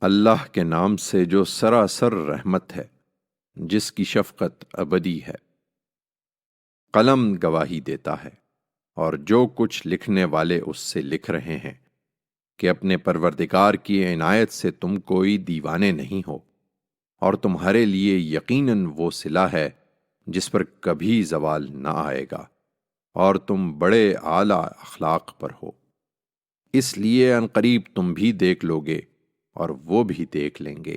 اللہ کے نام سے جو سراسر رحمت ہے، جس کی شفقت ابدی ہے۔ قلم گواہی دیتا ہے اور جو کچھ لکھنے والے اس سے لکھ رہے ہیں کہ اپنے پروردگار کی عنایت سے تم کوئی دیوانے نہیں ہو، اور تمہارے لیے یقیناً وہ صلہ ہے جس پر کبھی زوال نہ آئے گا، اور تم بڑے اعلیٰ اخلاق پر ہو۔ اس لیے عنقریب تم بھی دیکھ لوگے اور وہ بھی دیکھ لیں گے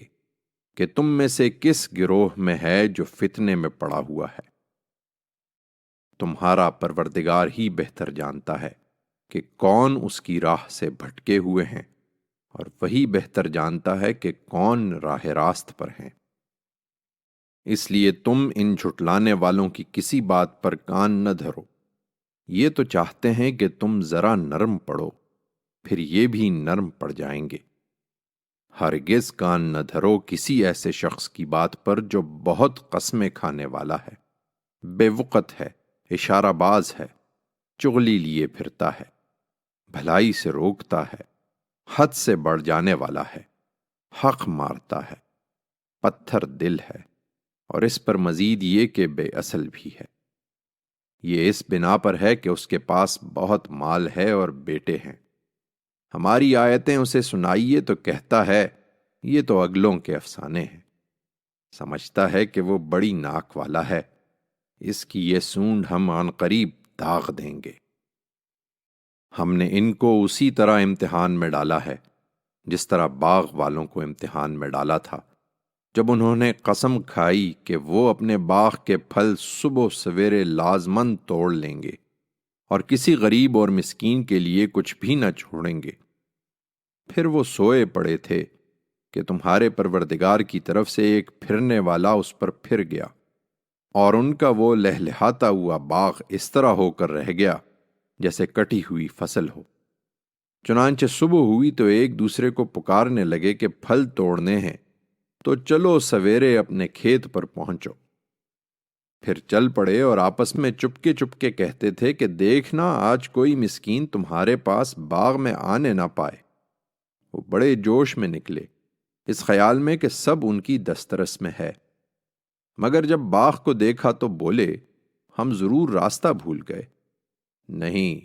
کہ تم میں سے کس گروہ میں ہے جو فتنے میں پڑا ہوا ہے۔ تمہارا پروردگار ہی بہتر جانتا ہے کہ کون اس کی راہ سے بھٹکے ہوئے ہیں، اور وہی بہتر جانتا ہے کہ کون راہ راست پر ہیں۔ اس لیے تم ان جھٹلانے والوں کی کسی بات پر کان نہ دھرو۔ یہ تو چاہتے ہیں کہ تم ذرا نرم پڑو، پھر یہ بھی نرم پڑ جائیں گے۔ ہرگز کان نہ دھرو کسی ایسے شخص کی بات پر جو بہت قسمیں کھانے والا ہے، بے وقت ہے، اشارہ باز ہے، چغلی لیے پھرتا ہے، بھلائی سے روکتا ہے، حد سے بڑھ جانے والا ہے، حق مارتا ہے، پتھر دل ہے، اور اس پر مزید یہ کہ بے اصل بھی ہے۔ یہ اس بنا پر ہے کہ اس کے پاس بہت مال ہے اور بیٹے ہیں۔ ہماری آیتیں اسے سنائیے تو کہتا ہے یہ تو اگلوں کے افسانے ہیں۔ سمجھتا ہے کہ وہ بڑی ناک والا ہے، اس کی یہ سونڈ ہم عن قریب داغ دیں گے۔ ہم نے ان کو اسی طرح امتحان میں ڈالا ہے جس طرح باغ والوں کو امتحان میں ڈالا تھا، جب انہوں نے قسم کھائی کہ وہ اپنے باغ کے پھل صبح سویرے لازماً توڑ لیں گے اور کسی غریب اور مسکین کے لیے کچھ بھی نہ چھوڑیں گے۔ پھر وہ سوئے پڑے تھے کہ تمہارے پروردگار کی طرف سے ایک پھرنے والا اس پر پھر گیا، اور ان کا وہ لہلہاتا ہوا باغ اس طرح ہو کر رہ گیا جیسے کٹی ہوئی فصل ہو۔ چنانچہ صبح ہوئی تو ایک دوسرے کو پکارنے لگے کہ پھل توڑنے ہیں تو چلو سویرے اپنے کھیت پر پہنچو۔ پھر چل پڑے اور آپس میں چپکے چپکے کہتے تھے کہ دیکھنا آج کوئی مسکین تمہارے پاس باغ میں آنے نہ پائے۔ وہ بڑے جوش میں نکلے، اس خیال میں کہ سب ان کی دسترس میں ہے، مگر جب باغ کو دیکھا تو بولے ہم ضرور راستہ بھول گئے۔ نہیں،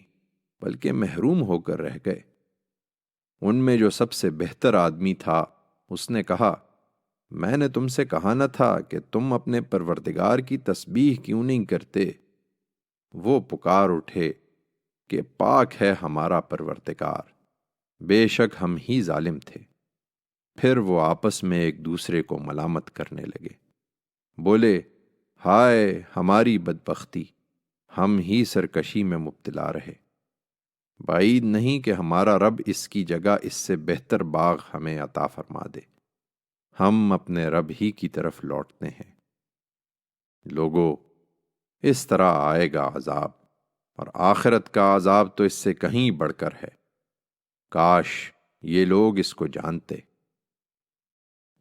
بلکہ محروم ہو کر رہ گئے۔ ان میں جو سب سے بہتر آدمی تھا اس نے کہا میں نے تم سے کہا نہ تھا کہ تم اپنے پروردگار کی تسبیح کیوں نہیں کرتے؟ وہ پکار اٹھے کہ پاک ہے ہمارا پروردگار، بے شک ہم ہی ظالم تھے۔ پھر وہ آپس میں ایک دوسرے کو ملامت کرنے لگے، بولے ہائے ہماری بدبختی، ہم ہی سرکشی میں مبتلا رہے۔ بعید نہیں کہ ہمارا رب اس کی جگہ اس سے بہتر باغ ہمیں عطا فرما دے۔ ہم اپنے رب ہی کی طرف لوٹتے ہیں۔ لوگو، اس طرح آئے گا عذاب، اور آخرت کا عذاب تو اس سے کہیں بڑھ کر ہے۔ کاش یہ لوگ اس کو جانتے۔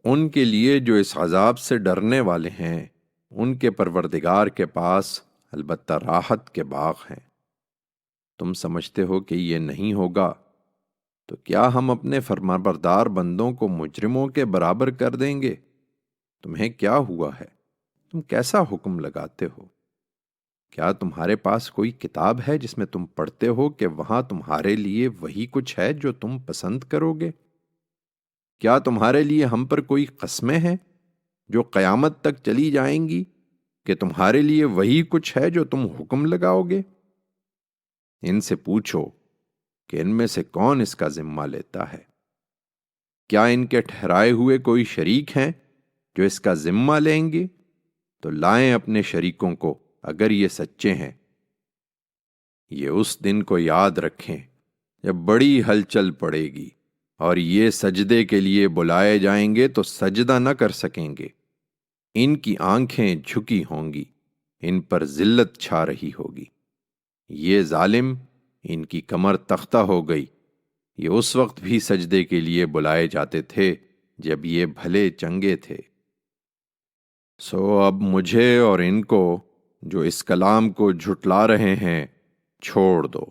ان کے لیے جو اس عذاب سے ڈرنے والے ہیں، ان کے پروردگار کے پاس البتہ راحت کے باغ ہیں۔ تم سمجھتے ہو کہ یہ نہیں ہوگا تو کیا ہم اپنے فرمانبردار بندوں کو مجرموں کے برابر کر دیں گے؟ تمہیں کیا ہوا ہے؟ تم کیسا حکم لگاتے ہو؟ کیا تمہارے پاس کوئی کتاب ہے جس میں تم پڑھتے ہو کہ وہاں تمہارے لیے وہی کچھ ہے جو تم پسند کرو گے؟ کیا تمہارے لیے ہم پر کوئی قسمیں ہیں جو قیامت تک چلی جائیں گی کہ تمہارے لیے وہی کچھ ہے جو تم حکم لگاؤ گے؟ ان سے پوچھو کہ ان میں سے کون اس کا ذمہ لیتا ہے؟ کیا ان کے ٹھہرائے ہوئے کوئی شریک ہیں جو اس کا ذمہ لیں گے؟ تو لائیں اپنے شریکوں کو اگر یہ سچے ہیں۔ یہ اس دن کو یاد رکھیں جب بڑی ہلچل پڑے گی اور یہ سجدے کے لیے بلائے جائیں گے تو سجدہ نہ کر سکیں گے۔ ان کی آنکھیں جھکی ہوں گی، ان پر ذلت چھا رہی ہوگی۔ یہ ظالم، ان کی کمر تختہ ہو گئی۔ یہ اس وقت بھی سجدے کے لیے بلائے جاتے تھے جب یہ بھلے چنگے تھے۔ سو اب مجھے اور ان کو جو اس کلام کو جھٹلا رہے ہیں چھوڑ دو۔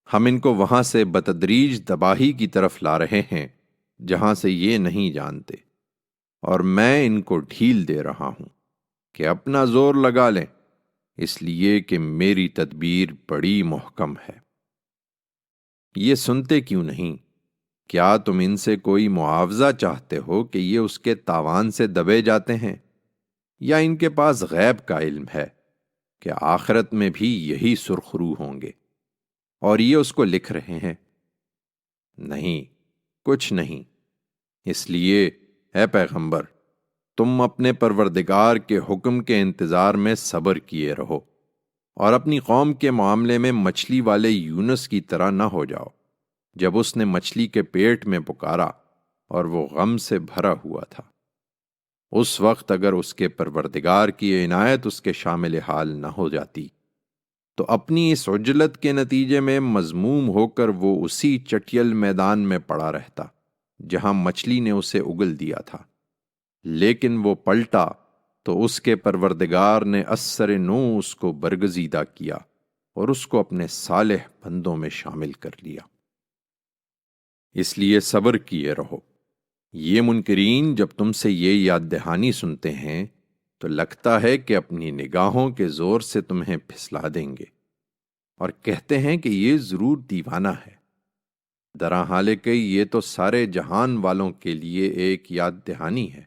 ہم ان کو وہاں سے بتدریج تباہی کی طرف لا رہے ہیں، جہاں سے یہ نہیں جانتے، اور میں ان کو ڈھیل دے رہا ہوں کہ اپنا زور لگا لیں، اس لیے کہ میری تدبیر بڑی محکم ہے۔ یہ سنتے کیوں نہیں؟ کیا تم ان سے کوئی معاوضہ چاہتے ہو کہ یہ اس کے تاوان سے دبے جاتے ہیں، یا ان کے پاس غیب کا علم ہے کہ آخرت میں بھی یہی سرخرو ہوں گے اور یہ اس کو لکھ رہے ہیں؟ نہیں، کچھ نہیں۔ اس لیے اے پیغمبر، تم اپنے پروردگار کے حکم کے انتظار میں صبر کیے رہو، اور اپنی قوم کے معاملے میں مچھلی والے یونس کی طرح نہ ہو جاؤ، جب اس نے مچھلی کے پیٹ میں پکارا اور وہ غم سے بھرا ہوا تھا۔ اس وقت اگر اس کے پروردگار کی عنایت اس کے شامل حال نہ ہو جاتی تو اپنی اس عجلت کے نتیجے میں مذموم ہو کر وہ اسی چٹیل میدان میں پڑا رہتا جہاں مچھلی نے اسے اگل دیا تھا، لیکن وہ پلٹا تو اس کے پروردگار نے اثر نو اس کو برگزیدہ کیا اور اس کو اپنے صالح بندوں میں شامل کر لیا۔ اس لیے صبر کیے رہو۔ یہ منکرین جب تم سے یہ یاد دہانی سنتے ہیں تو لگتا ہے کہ اپنی نگاہوں کے زور سے تمہیں پھسلا دیں گے، اور کہتے ہیں کہ یہ ضرور دیوانہ ہے، درحال کہ یہ تو سارے جہان والوں کے لیے ایک یاد دہانی ہے۔